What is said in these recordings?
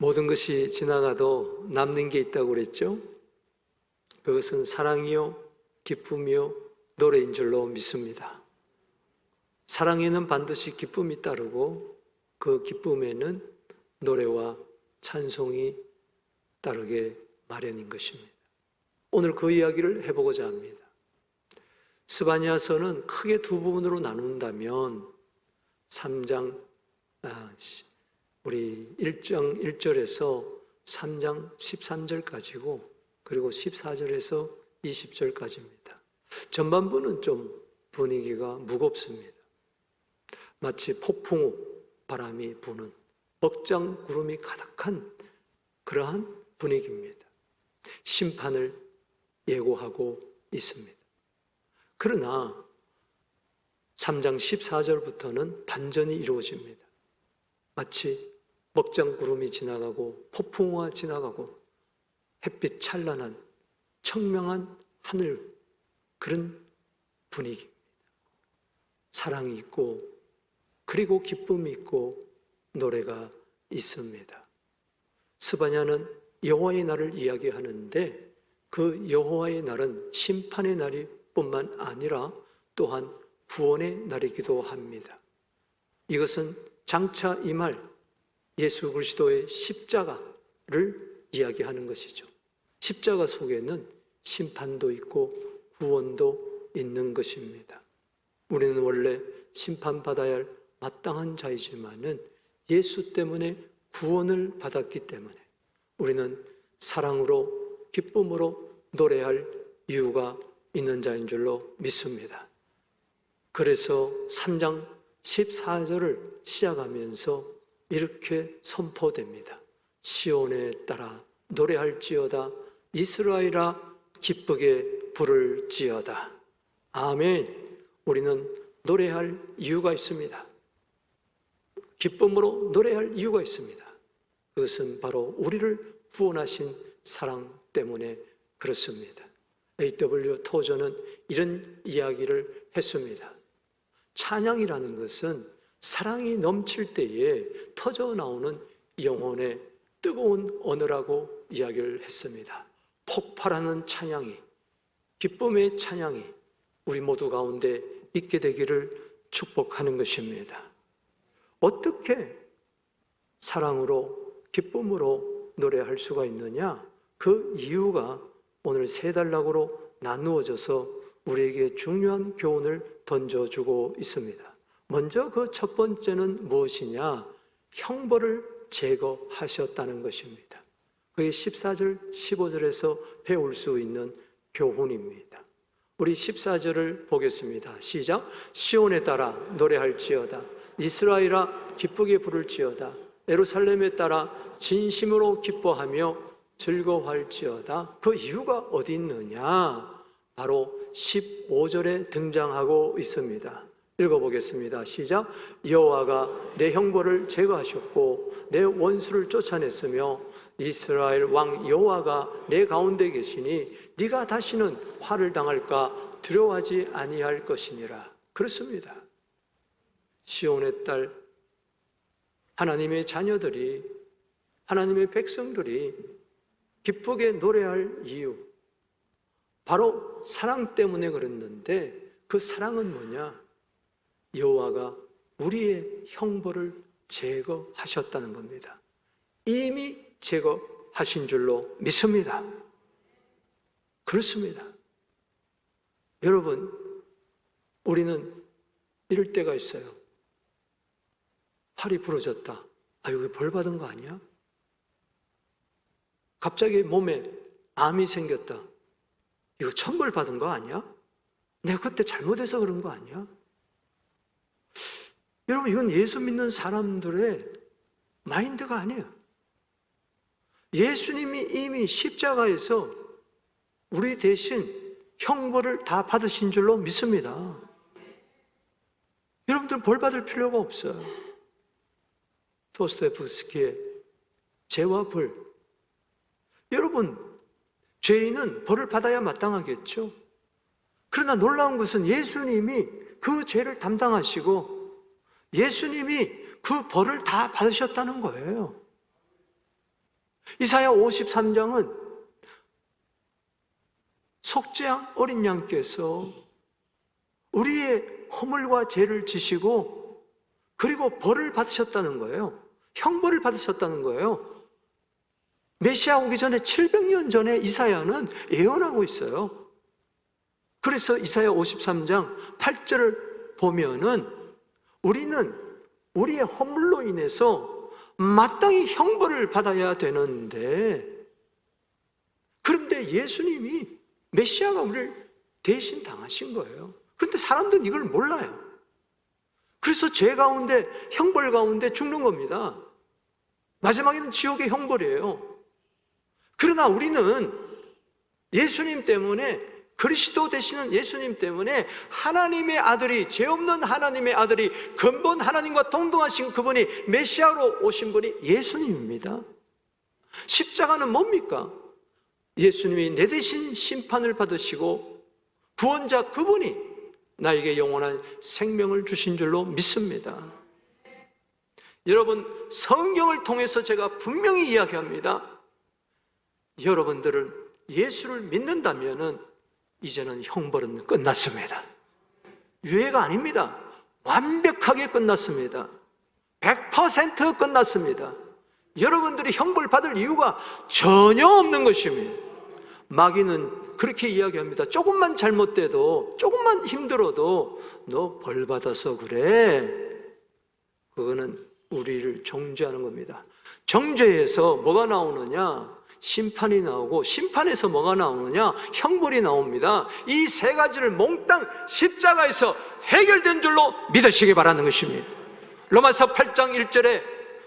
모든 것이 지나가도 남는 게 있다고 그랬죠? 그것은 사랑이요, 기쁨이요, 노래인 줄로 믿습니다. 사랑에는 반드시 기쁨이 따르고 그 기쁨에는 노래와 찬송이 따르게 마련인 것입니다. 오늘 그 이야기를 해보고자 합니다. 스바냐서는 크게 두 부분으로 나눈다면 3장 우리 1절에서 3장 13절까지고 그리고 14절에서 20절까지입니다. 전반부는 좀 분위기가 무겁습니다. 마치 폭풍우 바람이 부는 벅장 구름이 가득한 그러한 분위기입니다. 심판을 예고하고 있습니다. 그러나 3장 14절부터는 반전이 이루어집니다. 마치 먹장 구름이 지나가고 폭풍우가 지나가고 햇빛 찬란한 청명한 하늘, 그런 분위기입니다. 사랑이 있고 그리고 기쁨이 있고 노래가 있습니다. 스바냐는 여호와의 날을 이야기하는데 그 여호와의 날은 심판의 날이 뿐만 아니라 또한 구원의 날이기도 합니다. 이것은 장차 임할 예수 그리스도의 십자가를 이야기하는 것이죠. 십자가 속에는 심판도 있고 구원도 있는 것입니다. 우리는 원래 심판받아야 할 마땅한 자이지만은 예수 때문에 구원을 받았기 때문에 우리는 사랑으로 기쁨으로 노래할 이유가 있는 자인 줄로 믿습니다. 그래서 3장 14절을 시작하면서 이렇게 선포됩니다. 시온에 따라 노래할지어다, 이스라엘아 기쁘게 부를지어다. 아멘. 우리는 노래할 이유가 있습니다. 기쁨으로 노래할 이유가 있습니다. 그것은 바로 우리를 구원하신 사랑 때문에 그렇습니다. A.W. 토저는 이런 이야기를 했습니다. 찬양이라는 것은 사랑이 넘칠 때에 터져 나오는 영혼의 뜨거운 언어라고 이야기를 했습니다. 폭발하는 찬양이, 기쁨의 찬양이 우리 모두 가운데 있게 되기를 축복하는 것입니다. 어떻게 사랑으로 기쁨으로 노래할 수가 있느냐? 그 이유가 오늘 세 단락으로 나누어져서 우리에게 중요한 교훈을 던져주고 있습니다. 먼저 그 첫 번째는 무엇이냐? 형벌을 제거하셨다는 것입니다. 그게 14절, 15절에서 배울 수 있는 교훈입니다. 우리 14절을 보겠습니다. 시작. 시온에 따라 노래할지어다, 이스라엘아 기쁘게 부를지어다, 예루살렘에 따라 진심으로 기뻐하며 즐거워할지어다. 그 이유가 어디 있느냐? 바로 15절에 등장하고 있습니다. 읽어보겠습니다. 시작. 여호와가 내 형벌을 제거하셨고 내 원수를 쫓아냈으며 이스라엘 왕 여호와가 내 가운데 계시니 네가 다시는 화를 당할까 두려워하지 아니할 것이니라. 그렇습니다. 시온의 딸, 하나님의 자녀들이, 하나님의 백성들이 기쁘게 노래할 이유, 바로 사랑 때문에 그랬는데 그 사랑은 뭐냐? 여호와가 우리의 형벌을 제거하셨다는 겁니다. 이미 제거하신 줄로 믿습니다. 그렇습니다. 여러분, 우리는 이럴 때가 있어요. 팔이 부러졌다. 아, 이거 벌 받은 거 아니야? 갑자기 몸에 암이 생겼다. 이거 천벌 받은 거 아니야? 내가 그때 잘못해서 그런 거 아니야? 여러분, 이건 예수 믿는 사람들의 마인드가 아니에요. 예수님이 이미 십자가에서 우리 대신 형벌을 다 받으신 줄로 믿습니다. 여러분들 벌 받을 필요가 없어요. 도스토옙스키의 죄와 벌. 여러분, 죄인은 벌을 받아야 마땅하겠죠. 그러나 놀라운 것은 예수님이 그 죄를 담당하시고 예수님이 그 벌을 다 받으셨다는 거예요. 이사야 53장은 속죄양 어린 양께서 우리의 허물과 죄를 지시고 그리고 벌을 받으셨다는 거예요. 형벌을 받으셨다는 거예요. 메시아 오기 전에 700년 전에 이사야는 예언하고 있어요. 그래서 이사야 53장 8절을 보면은 우리는 우리의 허물로 인해서 마땅히 형벌을 받아야 되는데, 그런데 예수님이 메시아가 우리를 대신 당하신 거예요. 그런데 사람들은 이걸 몰라요. 그래서 죄 가운데, 형벌 가운데 죽는 겁니다. 마지막에는 지옥의 형벌이에요. 그러나 우리는 예수님 때문에, 그리스도 되시는 예수님 때문에 하나님의 아들이, 죄 없는 하나님의 아들이, 근본 하나님과 동등하신 그분이, 메시아로 오신 분이 예수님입니다. 십자가는 뭡니까? 예수님이 내 대신 심판을 받으시고 구원자 그분이 나에게 영원한 생명을 주신 줄로 믿습니다. 여러분, 성경을 통해서 제가 분명히 이야기합니다. 여러분들은 예수를 믿는다면은 이제는 형벌은 끝났습니다. 유예가 아닙니다. 완벽하게 끝났습니다. 100% 끝났습니다. 여러분들이 형벌 받을 이유가 전혀 없는 것입니다. 마귀는 그렇게 이야기합니다. 조금만 잘못돼도, 조금만 힘들어도 너 벌 받아서 그래. 그거는 우리를 정죄하는 겁니다. 정죄에서 뭐가 나오느냐? 심판이 나오고, 심판에서 뭐가 나오느냐? 형벌이 나옵니다. 이 세 가지를 몽땅 십자가에서 해결된 줄로 믿으시기 바라는 것입니다. 로마서 8장 1절에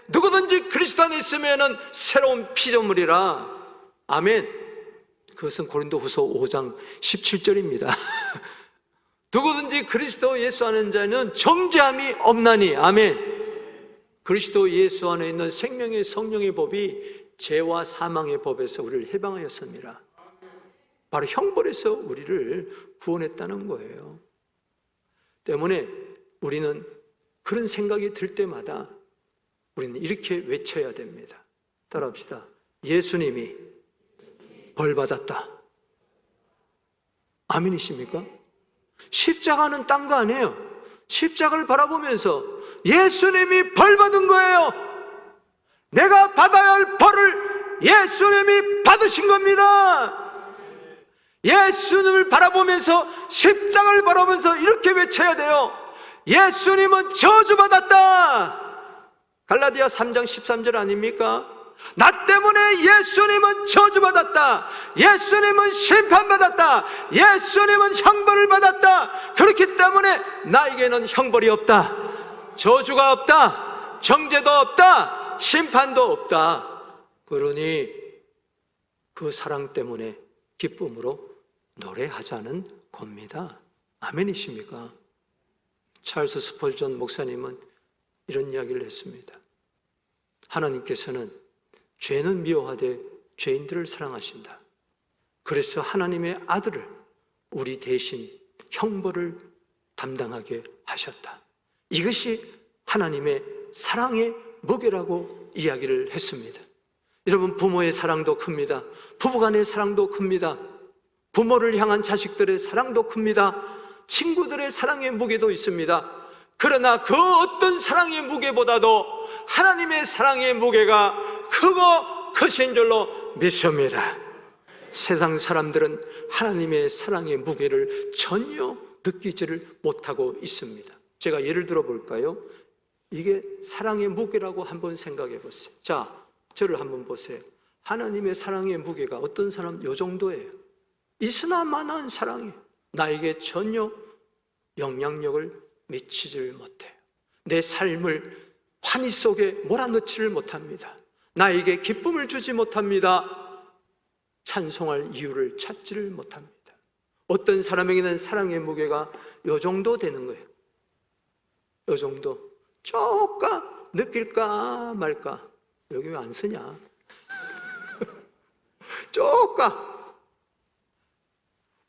누구든지 그리스도 안에 있으면 새로운 피조물이라. 아멘. 그것은 고린도후서 5장 17절입니다. 누구든지 그리스도 예수 안에 있는 자는 정죄함이 없나니. 아멘. 그리스도 예수 안에 있는 생명의 성령의 법이 죄와 사망의 법에서 우리를 해방하였습니다. 바로 형벌에서 우리를 구원했다는 거예요. 때문에 우리는 그런 생각이 들 때마다 우리는 이렇게 외쳐야 됩니다. 따라합시다. 예수님이 벌 받았다. 아멘이십니까? 십자가는 딴 거 아니에요. 십자가를 바라보면서 예수님이 벌 받은 거예요. 내가 받아야 할 벌을 예수님이 받으신 겁니다. 예수님을 바라보면서, 십자가를 바라보면서 이렇게 외쳐야 돼요. 예수님은 저주받았다. 갈라디아 3장 13절 아닙니까? 나 때문에 예수님은 저주받았다. 예수님은 심판받았다. 예수님은 형벌을 받았다. 그렇기 때문에 나에게는 형벌이 없다. 저주가 없다. 정죄도 없다. 심판도 없다. 그러니 그 사랑 때문에 기쁨으로 노래하자는 겁니다. 아멘이십니까? 찰스 스펄전 목사님은 이런 이야기를 했습니다. 하나님께서는 죄는 미워하되 죄인들을 사랑하신다. 그래서 하나님의 아들을 우리 대신 형벌을 담당하게 하셨다. 이것이 하나님의 사랑의 무게라고 이야기를 했습니다. 여러분, 부모의 사랑도 큽니다. 부부간의 사랑도 큽니다. 부모를 향한 자식들의 사랑도 큽니다. 친구들의 사랑의 무게도 있습니다. 그러나 그 어떤 사랑의 무게보다도 하나님의 사랑의 무게가 크고 크신 줄로 믿습니다. 세상 사람들은 하나님의 사랑의 무게를 전혀 느끼지를 못하고 있습니다. 제가 예를 들어 볼까요? 이게 사랑의 무게라고 한번 생각해 보세요. 자, 저를 한번 보세요. 하나님의 사랑의 무게가 어떤 사람 요 정도예요. 있으나마나한 사랑이 나에게 전혀 영향력을 미치지를 못해요. 내 삶을 환희 속에 몰아넣지를 못합니다. 나에게 기쁨을 주지 못합니다. 찬송할 이유를 찾지를 못합니다. 어떤 사람에게는 사랑의 무게가 요 정도 되는 거예요. 요 정도. 조금 느낄까 말까. 여기 왜 안 쓰냐? 조금.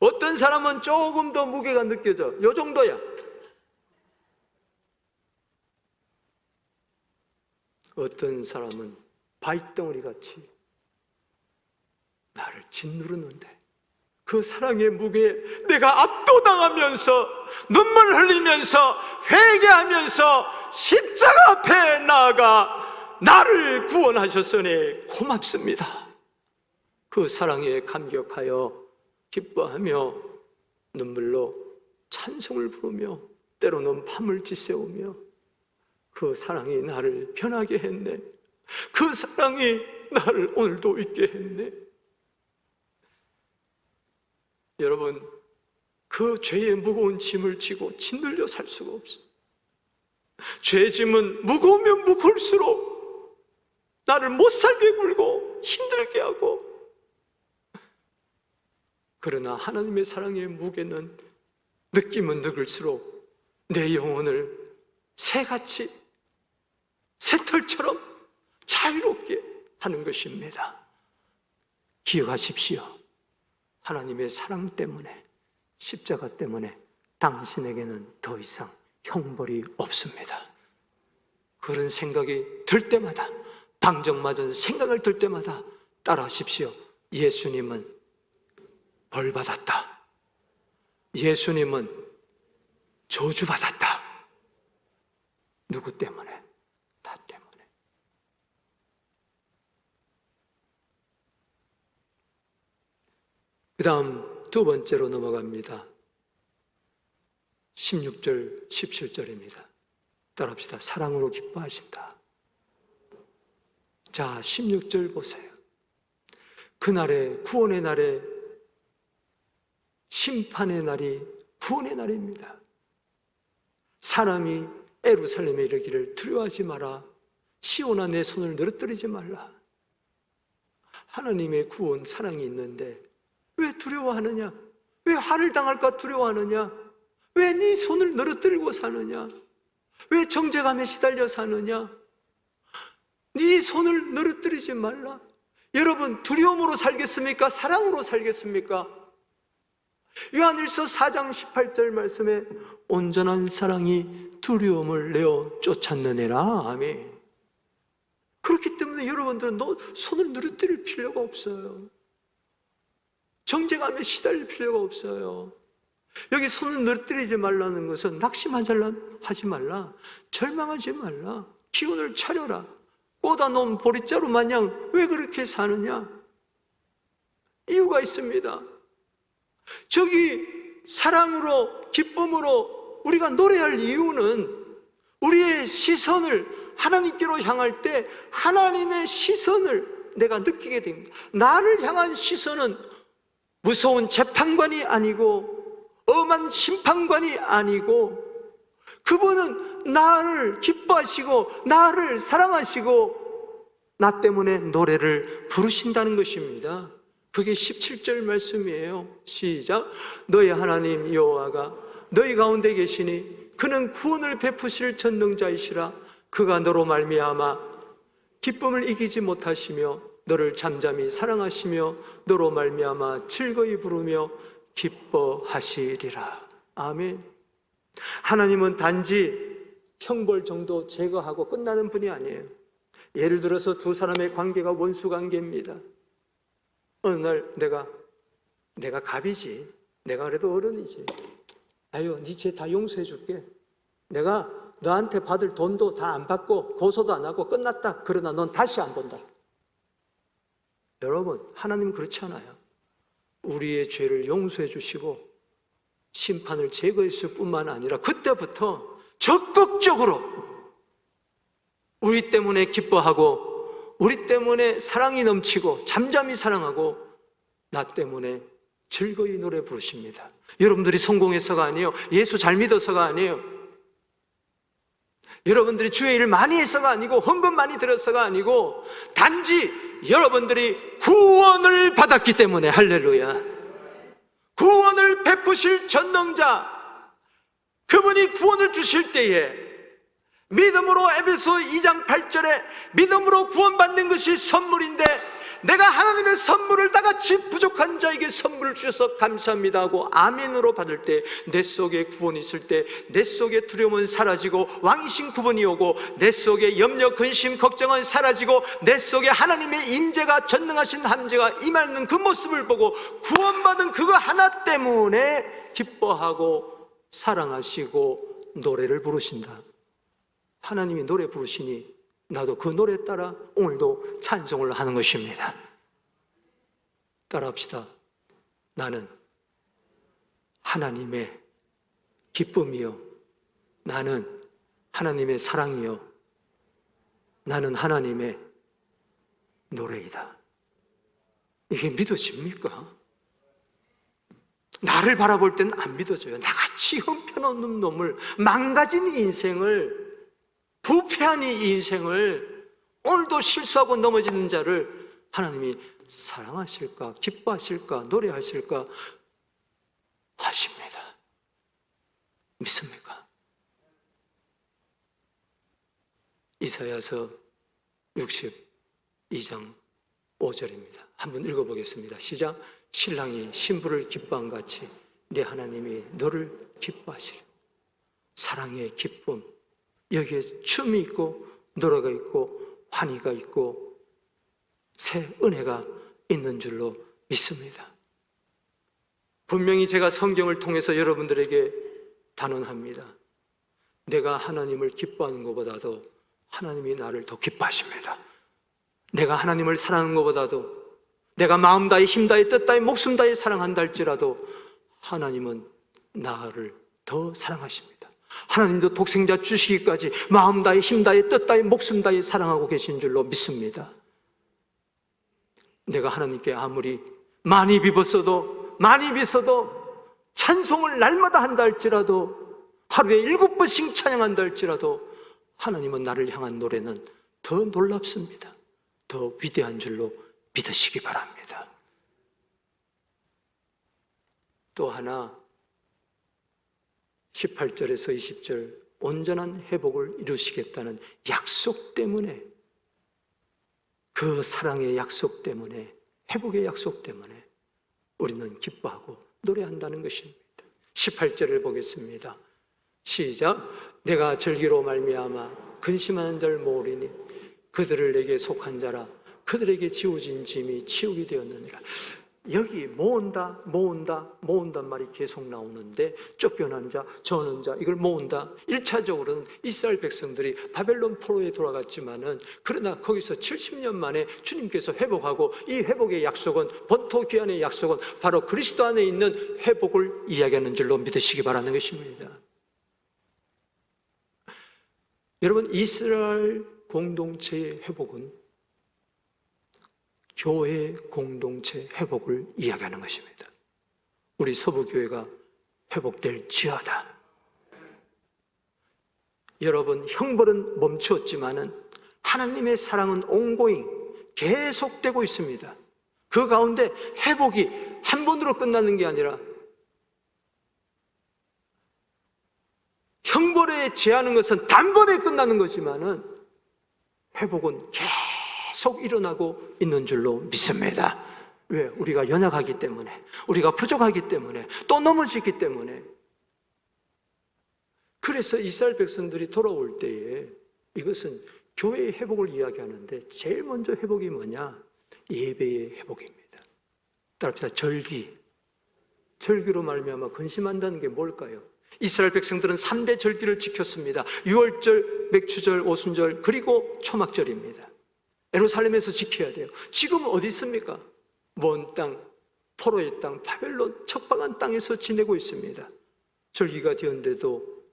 어떤 사람은 조금 더 무게가 느껴져. 요 정도야. 어떤 사람은 바위덩어리 같이 나를 짓누르는데 그 사랑의 무게에 내가 압도당하면서 눈물 흘리면서 회개하면서 십자가 앞에 나아가 나를 구원하셨으니 고맙습니다. 그 사랑에 감격하여 기뻐하며 눈물로 찬송을 부르며 때로는 밤을 지새우며 그 사랑이 나를 변하게 했네. 그 사랑이 나를 오늘도 있게 했네. 여러분, 그 죄의 무거운 짐을 지고 짓눌려 살 수가 없어요. 죄의 짐은 무거우면 무거울수록 나를 못살게 굴고 힘들게 하고, 그러나 하나님의 사랑의 무게는 느끼면 느낄수록 내 영혼을 새같이 새털처럼 자유롭게 하는 것입니다. 기억하십시오. 하나님의 사랑 때문에, 십자가 때문에 당신에게는 더 이상 형벌이 없습니다. 그런 생각이 들 때마다, 방정맞은 생각을 들 때마다 따라하십시오. 예수님은 벌받았다. 예수님은 저주받았다. 누구 때문에? 나 때문에. 그 다음 두 번째로 넘어갑니다. 16절, 17절입니다. 따라합시다. 사랑으로 기뻐하신다. 자, 16절 보세요. 그날에, 구원의 날에, 심판의 날이 구원의 날입니다. 사람이 예루살렘에 이르기를 두려워하지 마라. 시온아 내 손을 늘어뜨리지 말라. 하나님의 구원 사랑이 있는데 왜 두려워하느냐? 왜 화를 당할까 두려워하느냐? 왜 네 손을 늘어뜨리고 사느냐? 왜 정죄감에 시달려 사느냐? 네 손을 늘어뜨리지 말라. 여러분, 두려움으로 살겠습니까? 사랑으로 살겠습니까? 요한일서 4장 18절 말씀에 온전한 사랑이 두려움을 내어 쫓았느니라. 아멘. 그렇기 때문에 여러분들은 손을 늘어뜨릴 필요가 없어요. 정죄감에 시달릴 필요가 없어요. 여기 손을 늘어뜨리지 말라는 것은 낙심하지 말라, 절망하지 말라, 기운을 차려라. 꽂아놓은 보릿자루 마냥 왜 그렇게 사느냐? 이유가 있습니다. 저기 사랑으로, 기쁨으로 우리가 노래할 이유는 우리의 시선을 하나님께로 향할 때 하나님의 시선을 내가 느끼게 됩니다. 나를 향한 시선은 무서운 재판관이 아니고 엄한 심판관이 아니고 그분은 나를 기뻐하시고 나를 사랑하시고 나 때문에 노래를 부르신다는 것입니다. 그게 17절 말씀이에요. 시작. 너희 하나님 여호와가 너희 가운데 계시니 그는 구원을 베푸실 전능자이시라. 그가 너로 말미암아 기쁨을 이기지 못하시며 너를 잠잠히 사랑하시며 너로 말미암아 즐거이 부르며 기뻐하시리라. 아멘. 하나님은 단지 형벌 정도 제거하고 끝나는 분이 아니에요. 예를 들어서 두 사람의 관계가 원수 관계입니다. 어느 날 내가 갑이지, 내가 그래도 어른이지, 아유 네 죄 다 용서해 줄게, 내가 너한테 받을 돈도 다 안 받고 고소도 안 하고 끝났다. 그러나 넌 다시 안 본다. 여러분, 하나님 그렇지 않아요. 우리의 죄를 용서해 주시고 심판을 제거했을 뿐만 아니라 그때부터 적극적으로 우리 때문에 기뻐하고 우리 때문에 사랑이 넘치고 잠잠히 사랑하고 나 때문에 즐거이 노래 부르십니다. 여러분들이 성공해서가 아니에요. 예수 잘 믿어서가 아니에요. 여러분들이 주의 일 많이 해서가 아니고 헌금 많이 들어서가 아니고 단지 여러분들이 구원을 받았기 때문에. 할렐루야. 구원을 베푸실 전능자, 그분이 구원을 주실 때에 믿음으로, 에베소 2장 8절에 믿음으로 구원받는 것이 선물인데 내가 하나님의 선물을 다 같이 부족한 자에게 선물을 주셔서 감사합니다 하고 아멘으로 받을 때, 내 속에 구원이 있을 때 내 속에 두려움은 사라지고 왕이신 구원이 오고, 내 속에 염려, 근심, 걱정은 사라지고, 내 속에 하나님의 임재가, 전능하신 함재가 임하는 그 모습을 보고 구원받은 그거 하나 때문에 기뻐하고 사랑하시고 노래를 부르신다. 하나님이 노래 부르시니 나도 그 노래 따라 오늘도 찬송을 하는 것입니다. 따라합시다. 나는 하나님의 기쁨이요, 나는 하나님의 사랑이요, 나는 하나님의 노래이다. 이게 믿어집니까? 나를 바라볼 때는 안 믿어져요. 나같이 형편없는 놈을, 망가진 인생을, 부패한 이 인생을, 오늘도 실수하고 넘어지는 자를 하나님이 사랑하실까, 기뻐하실까, 노래하실까 하십니다. 믿습니까? 이사야서 62장 5절입니다. 한번 읽어보겠습니다. 시작. 신랑이 신부를 기뻐한 같이 내 하나님이 너를 기뻐하시리. 사랑의 기쁨, 여기에 춤이 있고 노래가 있고 환희가 있고 새 은혜가 있는 줄로 믿습니다. 분명히 제가 성경을 통해서 여러분들에게 단언합니다. 내가 하나님을 기뻐하는 것보다도 하나님이 나를 더 기뻐하십니다. 내가 하나님을 사랑하는 것보다도, 내가 마음 다해 힘 다해 뜻 다해 목숨 다해 사랑한다 할지라도 하나님은 나를 더 사랑하십니다. 하나님도 독생자 주시기까지 마음 다해 힘 다해 뜻 다해 목숨 다해 사랑하고 계신 줄로 믿습니다. 내가 하나님께 아무리 많이 비웠어도 찬송을 날마다 한다 할지라도, 하루에 7번씩 찬양한다 할지라도 하나님은 나를 향한 노래는 더 놀랍습니다. 더 위대한 줄로 믿으시기 바랍니다. 또 하나 18절에서 20절, 온전한 회복을 이루시겠다는 약속 때문에, 그 사랑의 약속 때문에, 회복의 약속 때문에 우리는 기뻐하고 노래한다는 것입니다. 18절을 보겠습니다. 시작. 내가 절기로 말미암아 근심하는 자를 모으리니 그들을 내게 속한 자라. 그들에게 지워진 짐이 치우게 되었느니라. 여기 모은단 말이 계속 나오는데, 쫓겨난 자, 저는 자, 이걸 모은다. 1차적으로는 이스라엘 백성들이 바벨론 포로에 돌아갔지만은, 그러나 거기서 70년 만에 주님께서 회복하고, 이 회복의 약속은, 본토 귀환의 약속은 바로 그리스도 안에 있는 회복을 이야기하는 줄로 믿으시기 바라는 것입니다. 여러분, 이스라엘 공동체의 회복은 교회 공동체 회복을 이야기하는 것입니다. 우리 서부교회가 회복될지어다. 여러분, 형벌은 멈추었지만은 하나님의 사랑은 온고잉, 계속되고 있습니다. 그 가운데 회복이 한 번으로 끝나는 게 아니라, 형벌에 제하는 것은 단번에 끝나는 것이지만은 회복은 계속 일어나고 있는 줄로 믿습니다. 왜? 우리가 연약하기 때문에, 우리가 부족하기 때문에, 또 넘어지기 때문에. 그래서 이스라엘 백성들이 돌아올 때에, 이것은 교회의 회복을 이야기하는데 제일 먼저 회복이 뭐냐? 예배의 회복입니다. 따라합시다. 절기로 말미암아 근심한다는 게 뭘까요? 이스라엘 백성들은 3대 절기를 지켰습니다. 유월절, 맥추절, 오순절, 그리고 초막절입니다. 예루살렘에서 지켜야 돼요. 지금 어디 있습니까? 먼 땅, 포로의 땅, 바벨론 척박한 땅에서 지내고 있습니다. 절기가 되었는데도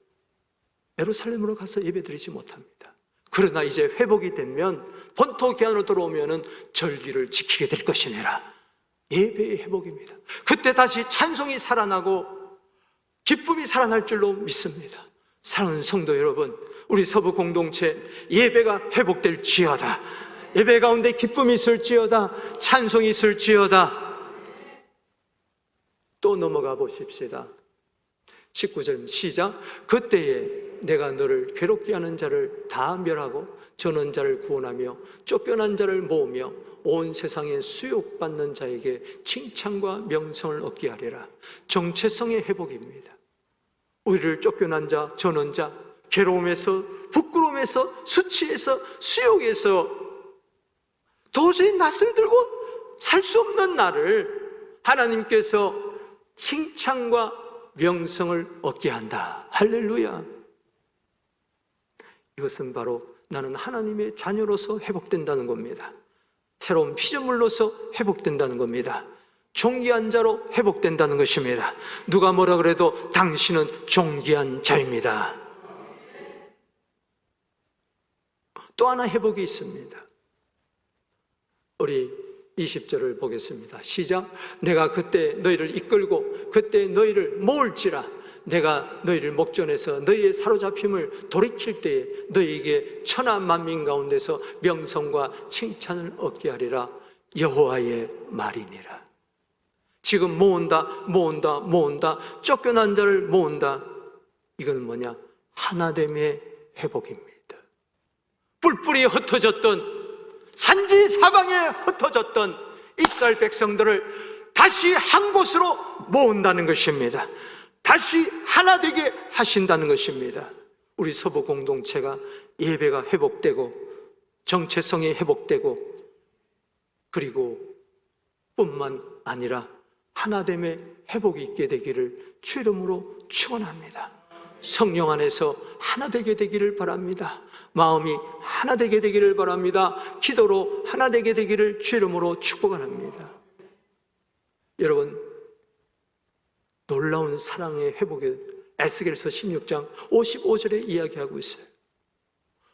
예루살렘으로 가서 예배드리지 못합니다. 그러나 이제 회복이 되면, 본토 귀환으로 돌아오면은 절기를 지키게 될 것이니라. 예배의 회복입니다. 그때 다시 찬송이 살아나고 기쁨이 살아날 줄로 믿습니다. 사랑하는 성도 여러분, 우리 서부 공동체 예배가 회복될지어다. 예배 가운데 기쁨이 있을지어다. 찬송이 있을지어다. 또 넘어가 보십시다. 19절 시작. 그때에 내가 너를 괴롭게 하는 자를 다 멸하고 저는 자를 구원하며 쫓겨난 자를 모으며 온 세상에 수욕받는 자에게 칭찬과 명성을 얻게 하리라. 정체성의 회복입니다. 우리를 쫓겨난 자, 저는 자, 괴로움에서, 부끄러움에서, 수치에서, 수욕에서 도저히 낯을 들고 살 수 없는 나를 하나님께서 칭찬과 명성을 얻게 한다. 할렐루야. 이것은 바로 나는 하나님의 자녀로서 회복된다는 겁니다. 새로운 피조물로서 회복된다는 겁니다. 존귀한 자로 회복된다는 것입니다. 누가 뭐라 그래도 당신은 존귀한 자입니다. 또 하나 회복이 있습니다. 우리 20절을 보겠습니다. 시작. 내가 그때 너희를 이끌고 그때 너희를 모을지라. 내가 너희를 목전에서 너희의 사로잡힘을 돌이킬 때에 너희에게 천하 만민 가운데서 명성과 칭찬을 얻게 하리라. 여호와의 말이니라. 지금 모은다, 쫓겨난 자를 모은다. 이건 뭐냐? 하나됨의 회복입니다. 뿔뿔이 흩어졌던, 산지 사방에 흩어졌던 이스라엘 백성들을 다시 한 곳으로 모은다는 것입니다. 다시 하나 되게 하신다는 것입니다. 우리 서부 공동체가 예배가 회복되고 정체성이 회복되고 그리고 뿐만 아니라 하나됨의 회복이 있게 되기를 주 이름으로 축원합니다. 성령 안에서 하나 되게 되기를 바랍니다. 마음이 하나 되게 되기를 바랍니다. 기도로 하나 되게 되기를 주 이름으로 축복합니다. 여러분, 놀라운 사랑의 회복에 에스겔서 16장 55절에 이야기하고 있어요.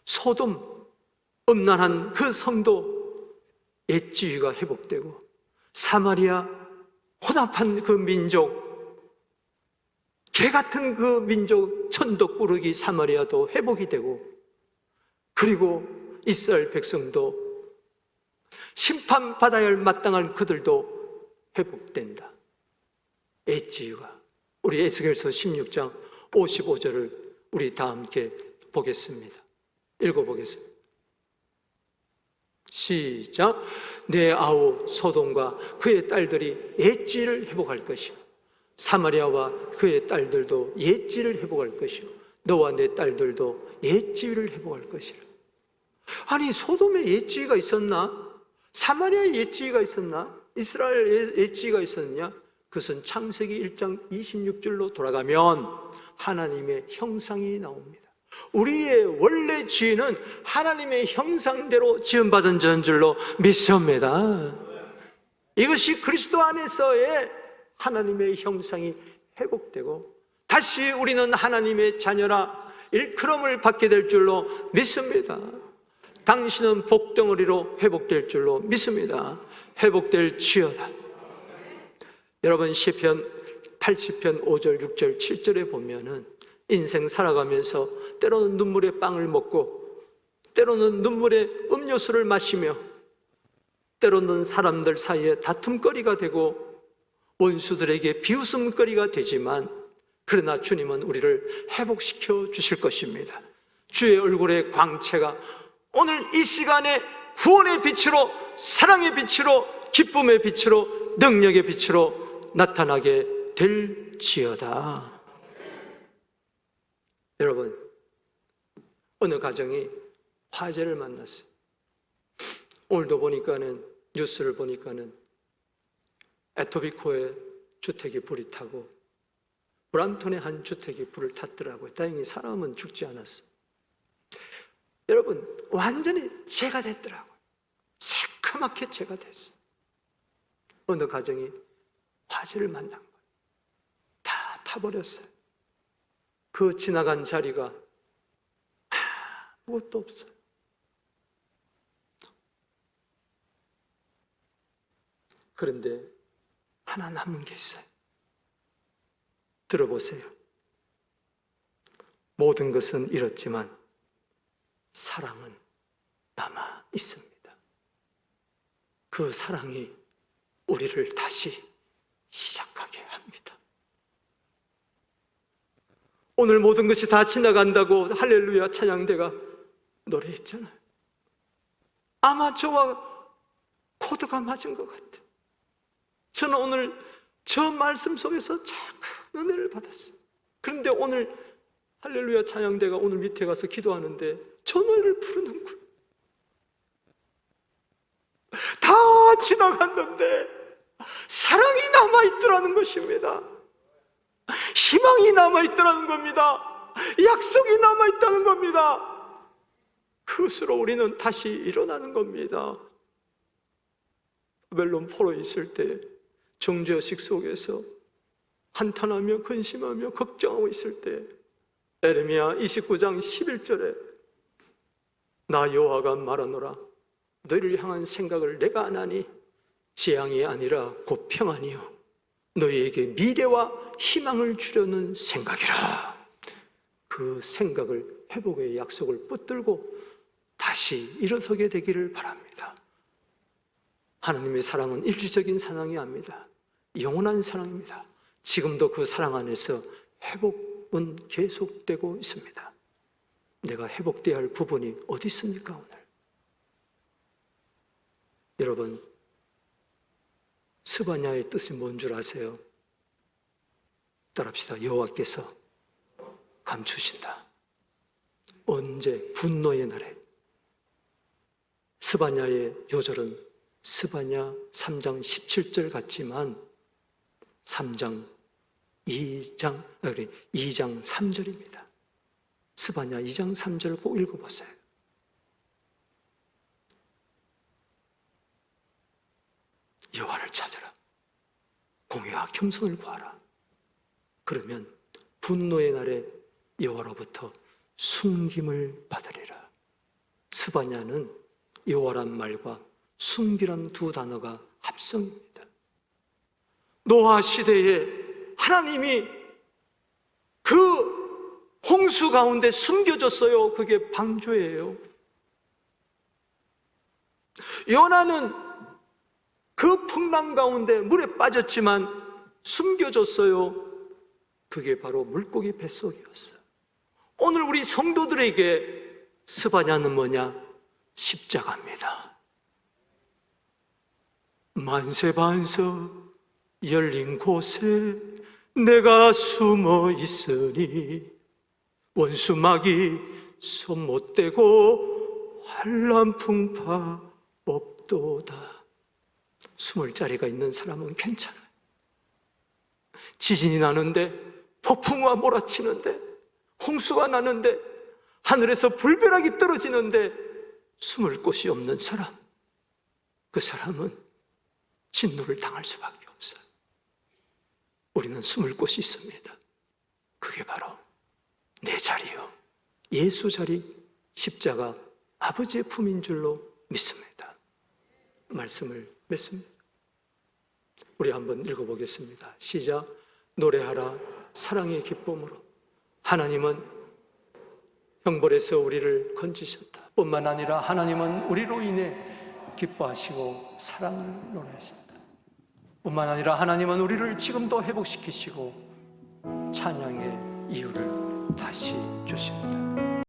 소돔, 음란한 그 성도 옛 지위가 회복되고 사마리아 혼합한 그 민족, 개같은 그 민족 천덕꾸러기 사마리아도 회복이 되고 그리고 이스라엘 백성도 심판받아야 할 마땅한 그들도 회복된다. 옛지위가 우리 에스겔서 16장 55절을 우리 다 함께 보겠습니다. 읽어보겠습니다. 시작. 내 아우 소돔과 그의 딸들이 옛지를 회복할 것이요 사마리아와 그의 딸들도 옛지를 회복할 것이요 너와 내 딸들도 옛지위를 회복할 것이라. 아니, 소돔에 옛지위가 있었나? 사마리아에 옛지위가 있었나? 이스라엘에 옛지위가 있었냐? 그것은 창세기 1장 26절로 돌아가면 하나님의 형상이 나옵니다. 우리의 원래 지위는 하나님의 형상대로 지음받은 자인 줄로 믿습니다. 이것이 그리스도 안에서의 하나님의 형상이 회복되고 다시 우리는 하나님의 자녀라 일컬음을 받게 될 줄로 믿습니다. 당신은 복덩어리로 회복될 줄로 믿습니다. 회복될지어다. 여러분, 시편 80편 5절 6절 7절에 보면은 인생 살아가면서 때로는 눈물의 빵을 먹고 때로는 눈물의 음료수를 마시며 때로는 사람들 사이에 다툼거리가 되고 원수들에게 비웃음거리가 되지만 그러나 주님은 우리를 회복시켜 주실 것입니다. 주의 얼굴의 광채가 오늘 이 시간에 구원의 빛으로, 사랑의 빛으로, 기쁨의 빛으로, 능력의 빛으로 나타나게 될지어다. 여러분, 어느 가정이 화재를 만났어요. 오늘도 보니까는 뉴스를 보니까는 에토비코에 주택이 불이 타고 브람톤의 한 주택이 불을 탔더라고요. 다행히 사람은 죽지 않았어요. 여러분, 완전히 재가 됐더라고요. 새카맣게 재가 됐어요. 어느 가정이 화재를 만난 거예요. 다 타버렸어요. 그 지나간 자리가 아무것도 없어요. 그런데 하나 남은 게 있어요. 들어보세요. 모든 것은 잃었지만 사랑은 남아 있습니다. 그 사랑이 우리를 다시 시작하게 합니다. 오늘 모든 것이 다 지나간다고 할렐루야 찬양대가 노래했잖아요. 아마 저와 코드가 맞은 것 같아요. 저는 오늘 저 말씀 속에서 참 큰 은혜를 받았어요. 그런데 오늘 할렐루야 찬양대가 오늘 밑에 가서 기도하는데 저 노래를 부르는 거예요. 다 지나갔는데 사랑이 남아있더라는 것입니다. 희망이 남아있더라는 겁니다. 약속이 남아있다는 겁니다. 그것으로 우리는 다시 일어나는 겁니다. 바벨론 포로에 있을 때 정죄의식 속에서 한탄하며 근심하며 걱정하고 있을 때 에레미야 29장 11절에 나 여호와가 말하노라 너희를 향한 생각을 내가 아나니 재앙이 아니라 곧 평안이요 너희에게 미래와 희망을 주려는 생각이라. 그 생각을 회복의 약속을 붙들고 다시 일어서게 되기를 바랍니다. 하나님의 사랑은 일시적인 사랑이 아닙니다. 영원한 사랑입니다. 지금도 그 사랑 안에서 회복은 계속되고 있습니다. 내가 회복되어야 할 부분이 어디 있습니까 오늘? 여러분, 스바냐의 뜻이 뭔 줄 아세요? 따라합시다. 여호와께서 감추신다. 언제? 분노의 날에. 스바냐의 요절은 스바냐 3장 17절 같지만 2장 3절입니다. 스바냐 2장 3절 꼭 읽어보세요. 여호와를 찾아라. 공의와 겸손을 구하라. 그러면 분노의 날에 여호와로부터 숨김을 받으리라. 스바냐는 여호와란 말과 숨기란 두 단어가 합성입니다. 노아 시대에 하나님이 그 홍수 가운데 숨겨졌어요. 그게 방주예요. 요나는 그 풍랑 가운데 물에 빠졌지만 숨겨졌어요. 그게 바로 물고기 뱃속이었어요. 오늘 우리 성도들에게 스바냐는 뭐냐? 십자가입니다. 만세반석 열린 곳에 내가 숨어 있으니 원수막이 손 못 대고 환란 풍파 없도다. 숨을 자리가 있는 사람은 괜찮아요. 지진이 나는데, 폭풍우가 몰아치는데, 홍수가 나는데, 하늘에서 불벼락이 떨어지는데 숨을 곳이 없는 사람, 그 사람은 진노를 당할 수밖에 없어요. 우리는 숨을 곳이 있습니다. 그게 바로 내 자리요, 예수 자리, 십자가, 아버지의 품인 줄로 믿습니다. 말씀을 맺습니다. 우리 한번 읽어보겠습니다. 시작. 노래하라 사랑의 기쁨으로. 하나님은 형벌에서 우리를 건지셨다. 뿐만 아니라 하나님은 우리로 인해 기뻐하시고 사랑을 노래하신다. 뿐만 아니라 하나님은 우리를 지금도 회복시키시고 찬양의 이유를 다시 주신다.